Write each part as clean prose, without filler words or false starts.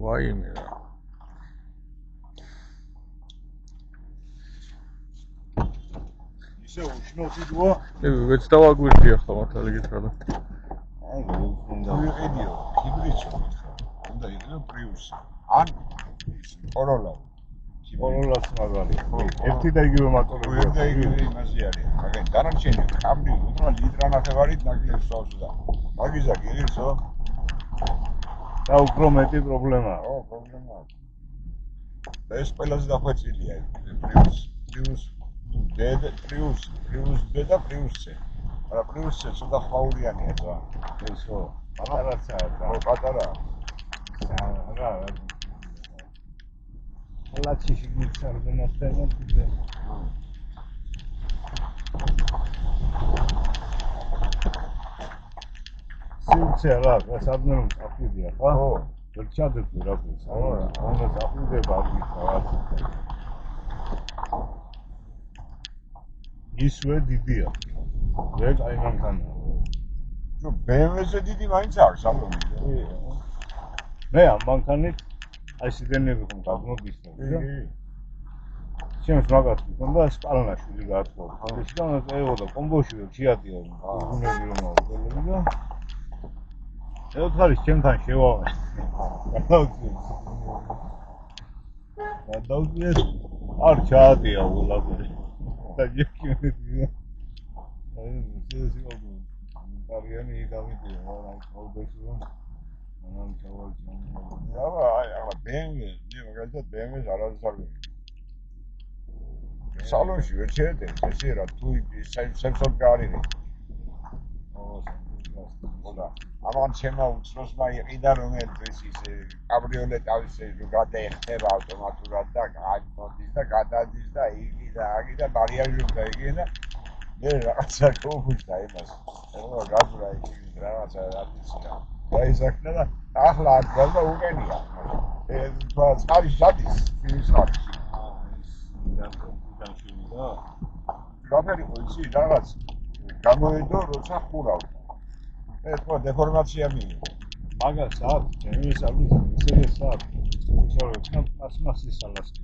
ვაიმე რა ისე უშნო ვიდეო მეც დავაგვირდი ახლა მართალი გითხრა და აი ვიყიდიო ჰიბრიდში მითხრა უნდა იყიდო პრიუსი ან კოროლა კოროლას მაგარი ერთი და იგივე მოტორები ერთი და იგივე იმაზე არის მაგრამ დანარჩენი კაბრი უბრალოდ ლიტრანახევარით ნაკლებს სვავს და მაგიზა გირისო და უფრო მეტი პრობლემაა პრობლემაა და ეს ყველაზე დახვეწილია პრიუს და პრიუსზე არა პრიუსზე ცოტა ხაურიანია და ესო პატარაცაა და პატარა რა ლაჩიში მიცარდენ ასტენა თუზე სიუცე რა სადმე აფიდია ხო ერთადერთი რა ქვია უნდა აფიდება არის ისვე დიდია ეგ აი მანქანაა ნუ BMW-ზე დიდი მაინც არის სალონი მე ამ მანქანით აი სიდენები ხომ გაგმოდის და ჩემს მაგას მქონდა სპალნაშვილი გაათქვა ის და ეოდა კომბოში და ჩიატია უნები რომ ავდელები და ეოთხარის ჩემთან შევავე დავუძიეს არ ჩაატია ულაბერი და იქნები აი ეს იყო კარიანი გამიდია რა ყოველდღე მანამ ჩავალ აი BMW მე მაგალითად BMW-ს არასდროს არ ვიყიდე სალონში ვერ შეეძენ ესე რა თუ სენსორი გაარიღე და ამან შემა უცროსმა იყიდა რომელიც ის კაბრიოლე თავისი გადაეხება ავტომატურად და გადმოდის და გადადის და იყიდა აგიდა ბარიაჟი უნდა იგენა მე რაღაცა გოფუშდა იმას რა გაძრა იქ რაღაცა რატიცია დაიზაქნა და ახლა არ გვალდა უგენია ეს წყარი შადის ის ხარში გაფერი ყოლში რაღაც გამოედო როცა ხურავდა ეს ხო დეფორმაცია მიიღო მაგას აქვს ჩემს არის ისე საათი ისე პლასმასის სალასკი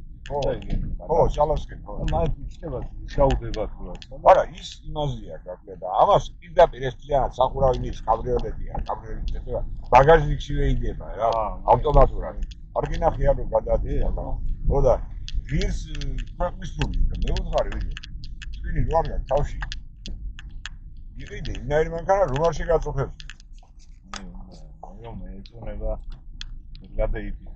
ხო სალასკი ხო მაგ ვიჩდება შაუდება თუ რა არა ის იმაზეა გაკლია და ამას პირდაპირ ეს ძალიან სახურავი მის კაბრიოლეტია კაბრიოლეტი და ბაგაჟნიკშივე იდება რა ავტომატურად არ გინახია რომ გადადია ხო და ვირს ქვეყნის ფული და მე ვუთხარი ვიდეო წვინი რო არ გაქვს თავში იყიდე იმნაირი მანქანა რომ არ შეგაწუხებს მე ეწონება გადაიდი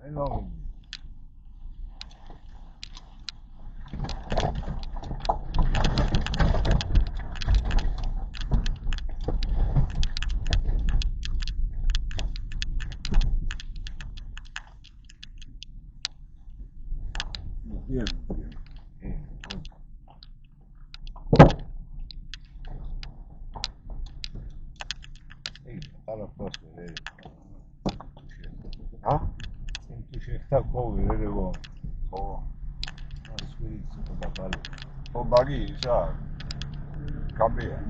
Hello. Bien. Alla posto vedere. Ah? Senta come vedere oh. Spirito da balle. Oh bagi sa. Cambia.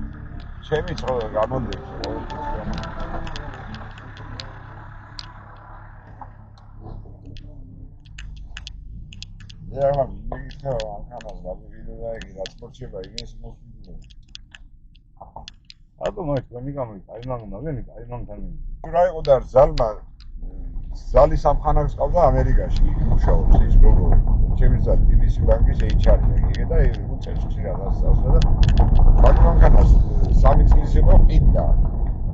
C'è mi trovo gamonde. Ja, mi stavo anche a video da sportiva e აბა მაინც მიგამრი აი მაგნაგენი აი მაგნაგენი თუ რა იყო და ზალმა ზალის ამხანაგს ყავდა ამერიკაში მუშაობს ის როგორ ჩემი ზალი BBC ბანკის HR-ი იგე და უწევს რაღაც ასა და მაგნაგენას სამი წლის იყო ყიდა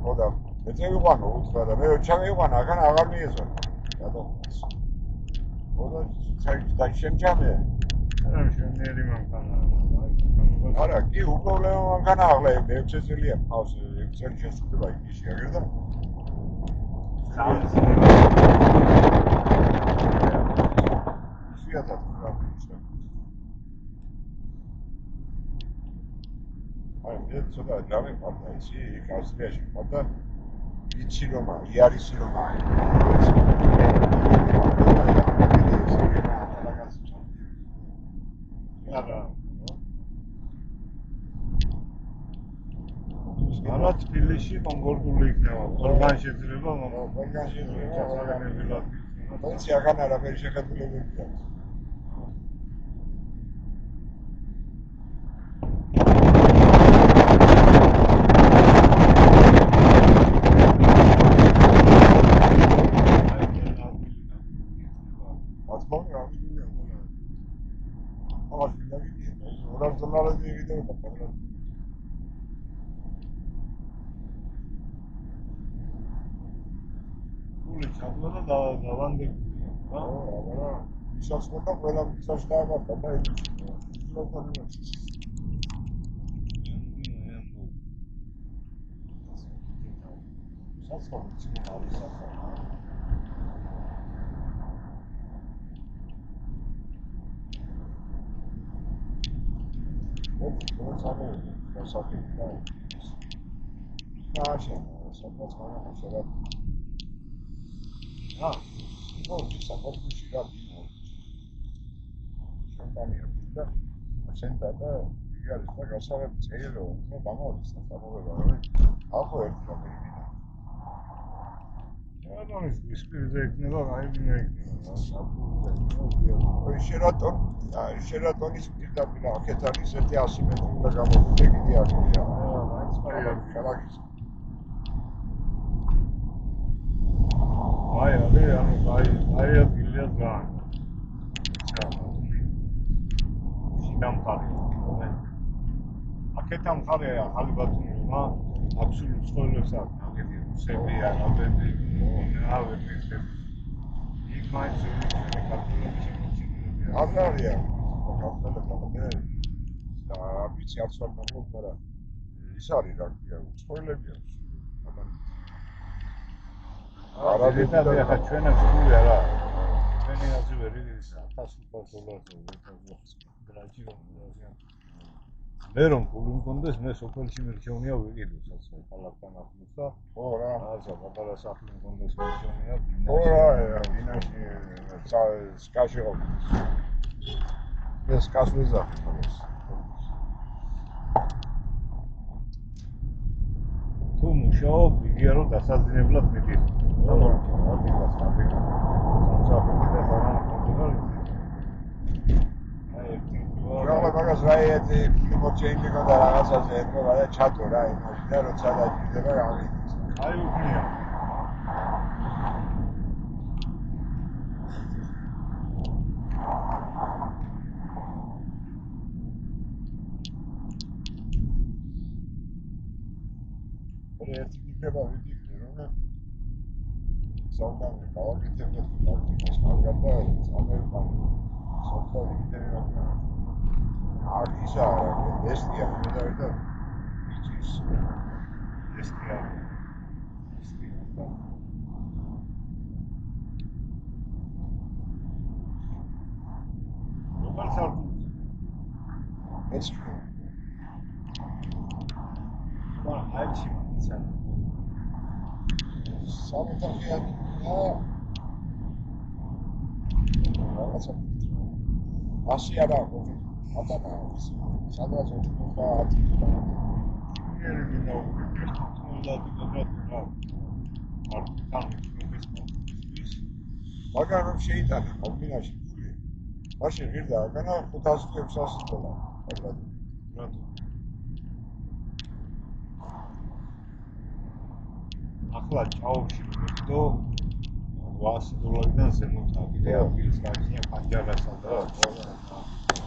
ხო და მე წევიყვანო უთხრა და მე ჩამეიყვანა აქან აღარ მიეწონა რატომ ხო და საერთოდ შემჭამე არა შენერი მაგნაგენი არა, კი უპრობლემო მანქანა ახლა 6 წელია მყავს, 6 წელი შესრულება იქში, აგერდა? იშვიათად რა მიჩნევ. აი, მე ცოტა ჯამი მყავდა იცი, იქ ავსტრიაში მყავდა. იცი რომ იარისი რომ აი. არა თბილისში კონკრეტული იქნება. ყველგან შეიძლება, ყველგან შეიძლება. საგანებელად. თუმცა აქან არაფერი შეხედულებები აქვს. Сейчас вот так было, сейчас да, вот тогда и что понимаешь? Сейчас вот сейчас. Вот самое, красоты, да. Наша, собственно, наша. Ну, саппорт мужчина. და შენ და იგი არის და გასაღები წერილო, ნუ დამოვიდეს სამოვება, რა. ახო ერთი რომ მიმინა. რადგან ის პირზე იქნება, აიმინა იქნება, შერატონის პირდაპირ აქეთ არის ერთი 100 მეტრი და გამოვიდე კიდე აქია. მაინც ქალაქის. აი, ადგილია ძალიან. აქეთ ამხარეა ხალიბათუნმა აბსოლუტ ცხოვრებას აქვს აგეთი რუსები არაბები ნავები იქ მაინც კარტულები შემოჩინილია აბარია კარტულები და ვიცი არც არ მოგო მაგრამ ის არის რა ქვია ცხოვრებები აქვს არაბები და ახლა ჩვენებს გული არა ჩვენი აზრი ვერ ისა $1000 გრაჯი რომ მე რომ გული მქონდეს მე სოფელში მერჩევნია ვიყიდო საცო ქალაქთან ახლოს და ხო რა აზა პატარა სახლი მქონდეს მერჩევნია ხო რა ბინაში სკაში ყოფნის მე სკას ვიზახი ხოლოს თუ მუშაობ იგია რომ დასაძინებლად მიდიხარ დამორჩა ადგილას მაგერა სამსახური და საგან კონტროლი რა მაგას რაიეთი მოჩენილი და რაღაცაზე ეთქვა და ჩატო რა იმაში და როცა დაიდება გამიდის აი უკნია ერთი იქნება ვიდიქნე რომ საუბარი გავაკეთებთ და მაგათ და ამერიკა საუბარი იქნება ისა ესტია მე და ის ესტია როგორ საერთოდ ეს აიჩი ცა სამეთახია რაღაცა ასი არა ატანა სადღაც 90 მაგრამ რომ შეიტანა კომბინაში ფული მაშინ ღირდა აგანა $500-600 ახლა ჭაობში ვიყიდო $800-დან ზემოთ აგიდე ადგილის გაჩნია პანჯარასა და